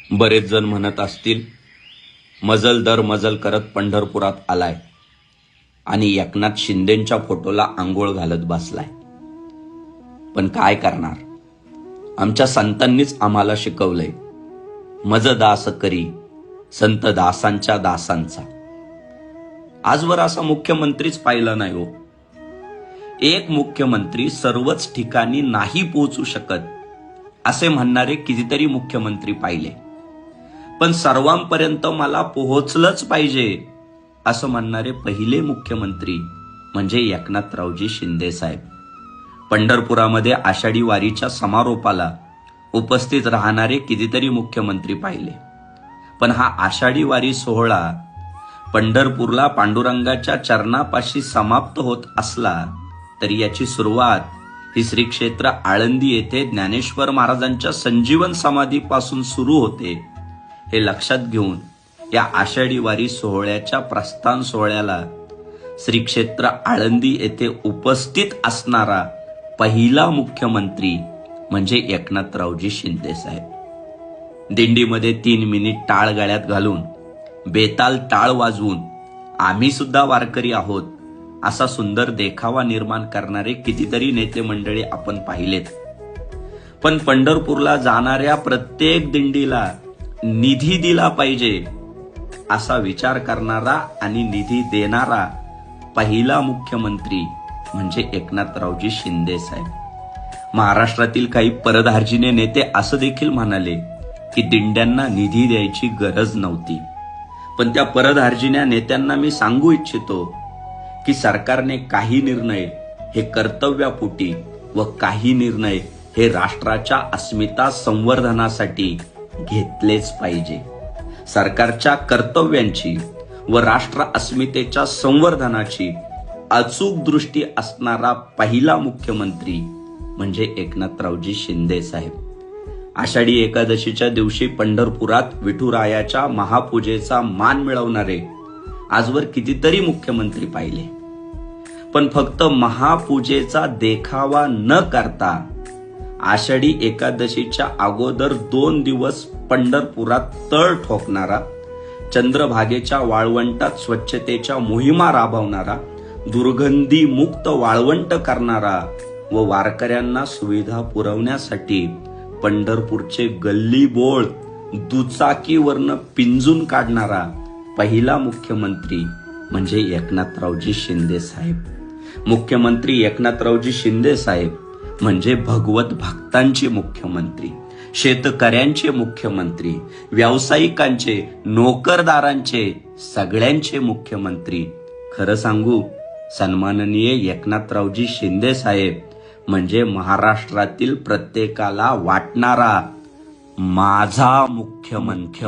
बरेच जण म्हणत असतील, मजल दर मजल करत पंढरपुरात आलाय आणि एकनाथ शिंदेंच्या फोटोला आंघोळ घालत बसलाय. पण काय करणार, आमच्या संतांनीच आम्हाला शिकवलंय, मज दास करी संत दासांच्या दासांचा. आजवर असा मुख्यमंत्रीच पाहिला नाही हो. एक मुख्यमंत्री सर्वच ठिकाणी नाही पोहोचू शकत असे म्हणणारे कितीतरी मुख्यमंत्री पाहिले, पण सर्वांपर्यंत मला पोहोचलंच पाहिजे असं म्हणणारे पहिले मुख्यमंत्री म्हणजे एकनाथरावजी शिंदे साहेब. पंढरपुरामध्ये आषाढी वारीच्या समारोपाला उपस्थित राहणारे कितीतरी मुख्यमंत्री पाहिले, पण हा आषाढी वारी सोहळा पंढरपूरला पांडुरंगाच्या चरणापाशी समाप्त होत असला तरी याची सुरुवात ही श्री क्षेत्र आळंदी येथे ज्ञानेश्वर महाराजांच्या संजीवन समाधीपासून सुरू होते. हे लक्षात घेऊन या आषाढी वारी सोहळ्याच्या प्रस्थान सोहळ्याला श्री क्षेत्र आळंदी येथे उपस्थित असणारा पहिला मुख्यमंत्री म्हणजे एकनाथरावजी शिंदे साहेब. दिंडीमध्ये 3 मिनिट टाळ गळ्यात घालून बेताल टाळ वाजवून आम्ही सुद्धा वारकरी आहोत असा सुंदर देखावा निर्माण करणारे कितीतरी नेते मंडळी आपण पाहिलेत. पण पंढरपूरला जाणाऱ्या प्रत्येक दिंडीला निधी दिला पाहिजे असा विचार करणारा आणि निधी देणारा पहिला मुख्यमंत्री म्हणजे एकनाथरावजी शिंदे साहेब. महाराष्ट्रातील काही परधार्जिने नेते असं देखील म्हणाले की दिंड्यांना निधी द्यायची गरज नव्हती, पण त्या परधार्जिन्या नेत्यांना मी सांगू इच्छितो की सरकारने काही निर्णय हे कर्तव्यापोटी व काही निर्णय हे राष्ट्राच्या अस्मिता संवर्धनासाठी घेतलेच पाहिजे. सरकारच्या कर्तव्यांची व राष्ट्र अस्मितेच्या संवर्धनाची अचूक दृष्टी असणारा पहिला मुख्यमंत्री म्हणजे एकनाथरावजी शिंदे साहेब. आषाढी एकादशीच्या दिवशी पंढरपुरात विठुरायाच्या महापूजेचा मान मिळवणारे आजवर कितीतरी मुख्यमंत्री पाहिले, पण फक्त महापूजेचा देखावा न करता आषाढी एकादशीच्या अगोदर 2 दिवस पंढरपुरात तळ ठोकणारा, चंद्रभागेच्या वाळवंटात स्वच्छतेच्या मोहिमा राबवणारा, दुर्गंधी मुक्त वाळवंट करणारा व वारकऱ्यांना सुविधा पुरवण्यासाठी पंढरपूरचे गल्ली बोळ दुचाकीवरनं पिंजून काढणारा पहिला मुख्यमंत्री म्हणजे एकनाथरावजी शिंदे साहेब. मुख्यमंत्री एकनाथरावजी शिंदे साहेब म्हणजे भगवत भक्तांचे मुख्यमंत्री, शेतकऱ्यांचे मुख्यमंत्री, व्यावसायिकांचे, नोकरदारांचे, सगळ्यांचे मुख्यमंत्री. खरं सांगू, सन्माननीय एकनाथरावजी शिंदे साहेब म्हणजे महाराष्ट्रातील प्रत्येकाला वाटणारा माझा मुख्यमंत्री.